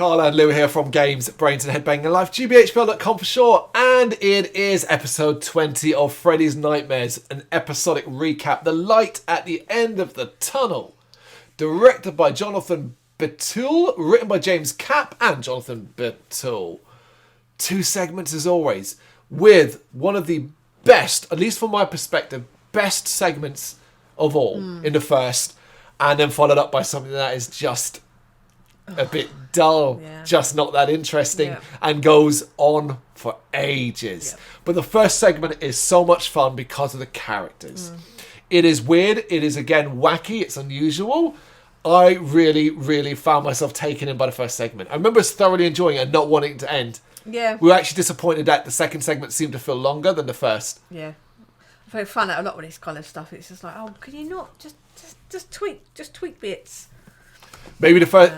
Carla and Lou here from Brrraaains A Head-Banging Life, gbhblofficial for short, and it is episode 20 of Freddy's Nightmares, an episodic recap, the light at the end of the tunnel. Directed by Jonathan Betul, written by James Capp and Jonathan Betul. 2 segments as always, with one of the best, at least from my perspective, best segments of all in the first, and then followed up by something that is just a bit dull, just not that interesting, and goes on for ages. But the first segment is so much fun because of the characters. It is weird, it is again wacky, it's unusual. I really found myself taken in by the first segment. I remember thoroughly enjoying it and not wanting it to end. Yeah. We were actually disappointed that the second segment seemed to feel longer than the first. Yeah. I find out a lot with this kind of stuff. It's just like, oh, can you not just tweak bits? Maybe the first...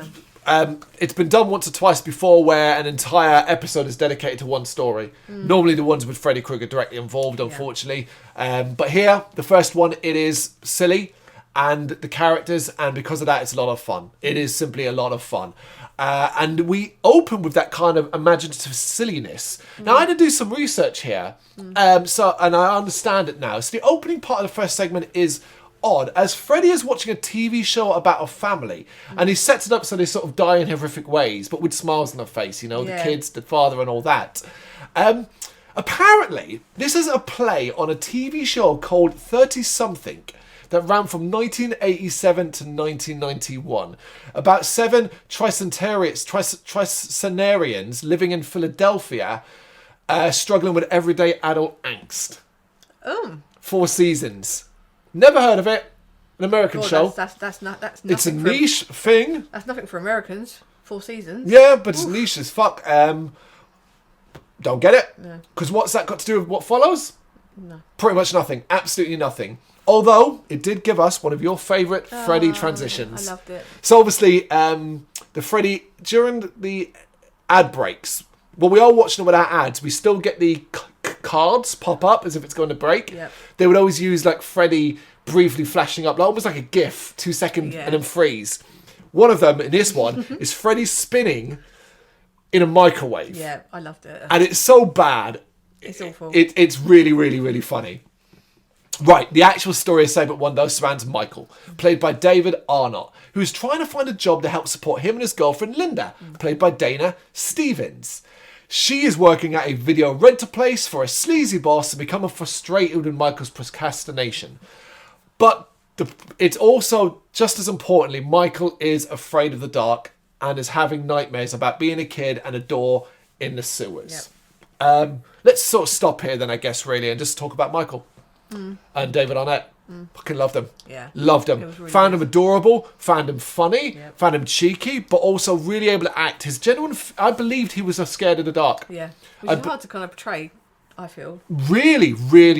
it's been done once or twice before where an entire episode is dedicated to one story. Normally the ones with Freddy Krueger directly involved, unfortunately. But here, the first one, it is silly and the characters, and because of that, it's a lot of fun. It is simply a lot of fun. And we open with that kind of imaginative silliness. Now, I had to do some research here, and I understand it now. So the opening part of the first segment is odd, as Freddy is watching a TV show about a family, and he sets it up so they sort of die in horrific ways, but with smiles on their face, you know, the kids, the father, and all that. Apparently, this is a play on a TV show called 30-something, that ran from 1987 to 1991, about 7 tricentenarians living in Philadelphia, struggling with everyday adult angst. 4 seasons. Never heard of it. An American show. That's nothing. It's a niche thing. That's nothing for Americans. 4 seasons. Yeah, but it's niche as fuck. Don't get it. Because what's that got to do with what follows? No. Pretty much nothing. Absolutely nothing. Although, it did give us one of your favourite Freddy transitions. I loved it. So obviously, the Freddy, during the ad breaks, when we are watching it without ads, we still get the cards pop up as if it's going to break. Yep. They would always use like Freddy briefly flashing up, like, almost like a GIF, 2 seconds, and then freeze. One of them, in this one, is Freddy spinning in a microwave. Yeah, I loved it. And it's so bad. It's awful. It's really funny. Right, the actual story of segment 1, though, surrounds Michael, played by David Arnott, who is trying to find a job to help support him and his girlfriend Linda, played by Dana Stevens. She is working at a video rental place for a sleazy boss and becoming frustrated with Michael's procrastination. But it's also, just as importantly, Michael is afraid of the dark and is having nightmares about being a kid and a door in the sewers. Let's sort of stop here then, I guess, really, and just talk about Michael. And David Arnott. Fucking loved him. Yeah. Loved him. Really found him adorable, found him funny, found him cheeky, but also really able to act. His genuine... I believed he was scared of the dark. Yeah. Which is hard to kind of portray, I feel. Really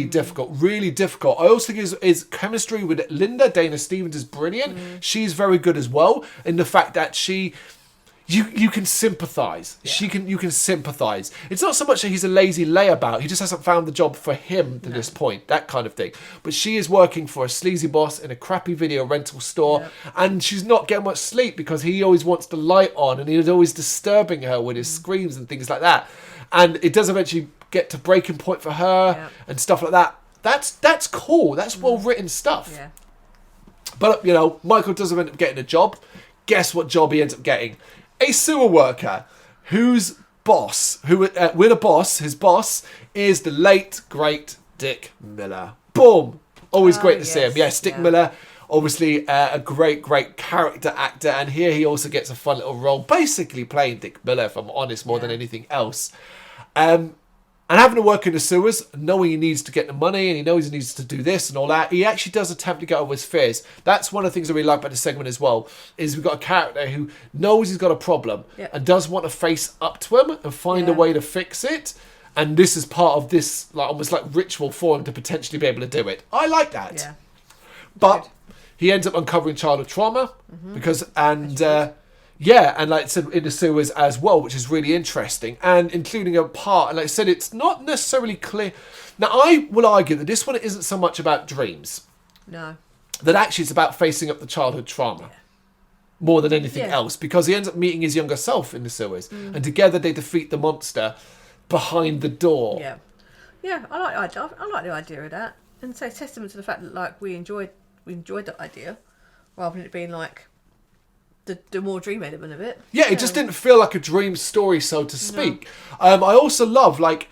difficult. Really difficult. I also think his chemistry with Linda, Dana Stevens, is brilliant. She's very good as well in the fact that she... You can sympathise. You can sympathise. It's not so much that he's a lazy layabout. He just hasn't found the job for him to this point. That kind of thing. But she is working for a sleazy boss in a crappy video rental store, and she's not getting much sleep because he always wants the light on, and he's always disturbing her with his screams and things like that. And it does eventually get to breaking point for her and stuff like that. That's cool. That's well written stuff. Yeah. But you know, Michael doesn't end up getting a job. Guess what job he ends up getting? A sewer worker whose boss, his boss, is the late, great Dick Miller. Boom! Always great to see him. Yeah, Dick Miller, obviously a great character actor, and here he also gets a fun little role, basically playing Dick Miller, if I'm honest, more than anything else. And having to work in the sewers, knowing he needs to get the money and he knows he needs to do this and all that, he actually does attempt to get over his fears. That's one of the things I really like about the segment as well, is we've got a character who knows he's got a problem and does want to face up to him and find a way to fix it. And this is part of this, like almost like ritual for him to potentially be able to do it. I like that. Yeah. But he ends up uncovering childhood trauma because, and like I said, in the sewers as well, which is really interesting, and including a part, and like I said, it's not necessarily clear. Now, I will argue that this one isn't so much about dreams. No. That actually it's about facing up the childhood trauma. more than anything Yeah. else, because he ends up meeting his younger self in the sewers, and together they defeat the monster behind the door. Yeah. Yeah, I like the idea of that. And so it's testament to the fact that like we enjoyed that idea, rather than it being like the more dream element of it. Yeah, it just didn't feel like a dream story, so to speak. I also love like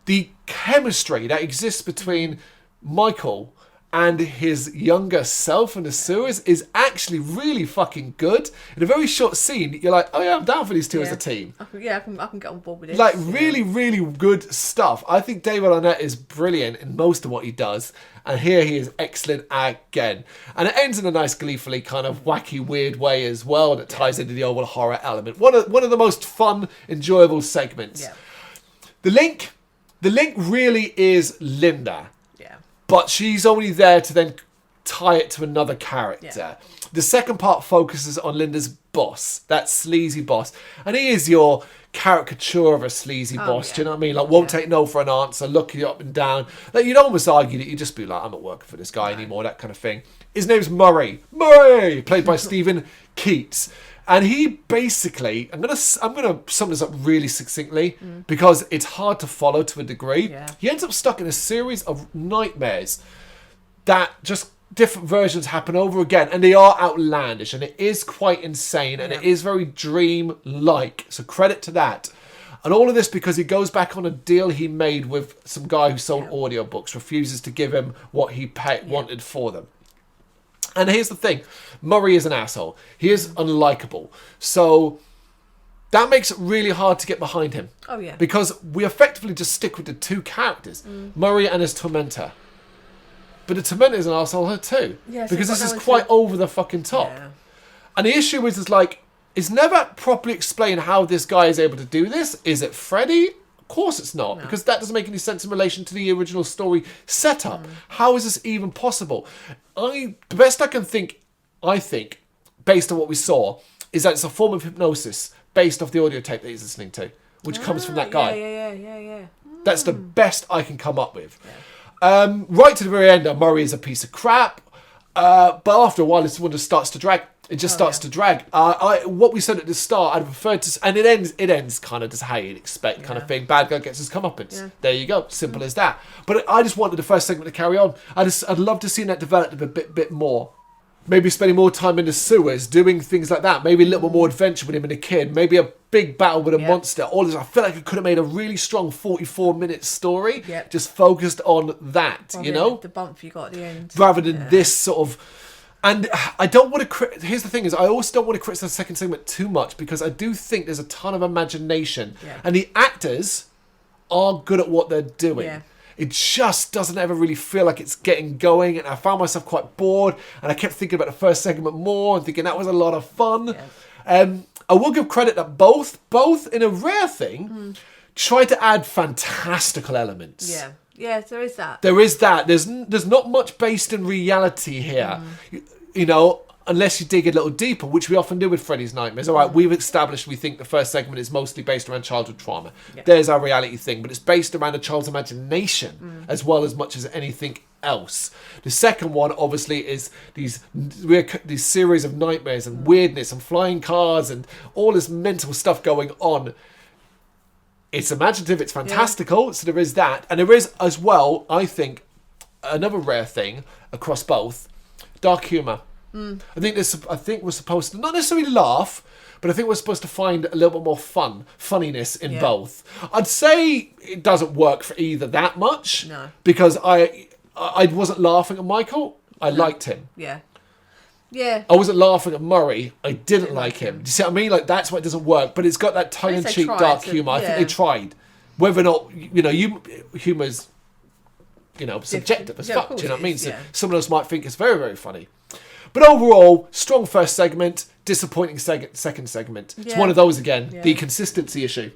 the chemistry that exists between Michael and his younger self in the sewers is actually really fucking good. In a very short scene, you're like, oh yeah, I'm down for these two as a team. I can get on board with it. Like, really, really good stuff. I think David Arnett is brilliant in most of what he does. And here he is excellent again. And it ends in a nice, gleefully kind of wacky, weird way as well that ties into the overall horror element. One of the most fun, enjoyable segments. Yeah. The link really is Linda. Yeah. But she's only there to then tie it to another character. Yeah. The second part focuses on Linda's boss, that sleazy boss. And he is your caricature of a sleazy boss, do you know what I mean? Like, won't take no for an answer, look you up and down. Like, you'd almost argue that you'd just be like, I'm not working for this guy anymore, that kind of thing. His name's Murray, played by Stephen Keats. And he basically, I'm gonna sum this up really succinctly because it's hard to follow to a degree. Yeah. He ends up stuck in a series of nightmares that just different versions happen over again, and they are outlandish, and it is quite insane, and it is very dream-like. So credit to that. And all of this because he goes back on a deal he made with some guy who sold audiobooks, refuses to give him what he wanted for them. And here's the thing. Murray is an asshole. He is unlikable. So that makes it really hard to get behind him. Oh, yeah. Because we effectively just stick with the two characters, Murray and his tormentor. But the tormentor is an asshole too. Yeah, so because this that is was quite over the fucking top. Yeah. And the issue is like, it's never properly explained how this guy is able to do this. Is it Freddy? Of course it's not, because that doesn't make any sense in relation to the original story setup. How is this even possible? The best I think, based on what we saw, is that it's a form of hypnosis based off the audio tape that he's listening to, which comes from that guy. Yeah. That's the best I can come up with. Right to the very end, Murray is a piece of crap. But after a while, this one just starts to drag. It just starts to drag. What we said at the start, I'd prefer to... And it ends kind of just how you'd expect kind of thing. Bad guy gets his comeuppance. Yeah. There you go. Simple as that. But I just wanted the first segment to carry on. I'd love to see that developed a bit more. Maybe spending more time in the sewers, doing things like that. Maybe a little more adventure with him and a kid. Maybe a big battle with a monster. All this. I feel like it could have made a really strong 44-minute story. Yep. Just focused on that, you know? The bump you got at the end. Rather than this sort of... And I don't want to... Here's the thing is, I also don't want to criticize the second segment too much, because I do think there's a ton of imagination. Yeah. And the actors are good at what they're doing. Yeah. It just doesn't ever really feel like it's getting going. And I found myself quite bored. And I kept thinking about the first segment more and thinking that was a lot of fun. Yeah. I will give credit that both in a rare thing, try to add fantastical elements. Yeah. Yeah, there is that. There is that. There's not much based in reality here. You know, unless you dig a little deeper, which we often do with Freddy's Nightmares. All right, we've established we think the first segment is mostly based around childhood trauma. Yeah. There's our reality thing, but it's based around a child's imagination as well as much as anything else. The second one, obviously, is these series of nightmares and weirdness and flying cars and all this mental stuff going on. It's imaginative, it's fantastical, so there is that. And there is, as well, I think, another rare thing across both, dark humour. I think we're supposed to, not necessarily laugh, but I think we're supposed to find a little bit more funniness in both. I'd say it doesn't work for either that much. No. Because I wasn't laughing at Michael, I liked him. Yeah. Yeah. I wasn't laughing at Murray. I didn't like him. Do you see what I mean? Like, that's why it doesn't work. But it's got that tongue-in-cheek dark humour. I think they tried. Whether or not, humour's, subjective as fuck. Do you know what I mean? So some of us might think it's very, very funny. But overall, strong first segment, disappointing second segment. It's one of those again. Yeah. The consistency issue.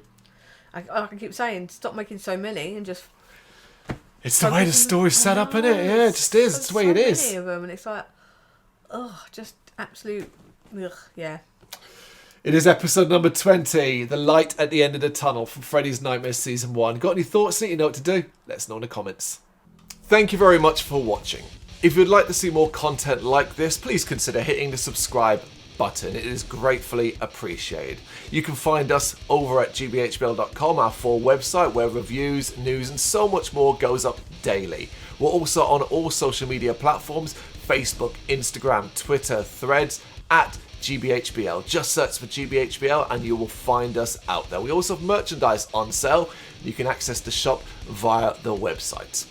I can keep saying, stop making so many and just... It's the way the story's set up, isn't it? Yeah, it just is. It's the way it is. So many of them, and it's like... just absolute, yeah. It is episode number 20, The Light at the End of the Tunnel from Freddy's Nightmares Season 1. Got any thoughts? You know what to do? Let us know in the comments. Thank you very much for watching. If you'd like to see more content like this, please consider hitting the subscribe button. It is gratefully appreciated. You can find us over at gbhbl.com, our full website, where reviews, news, and so much more goes up daily. We're also on all social media platforms: Facebook, Instagram, Twitter, Threads, at GBHBL. Just search for GBHBL and you will find us out there. We also have merchandise on sale. You can access the shop via the website.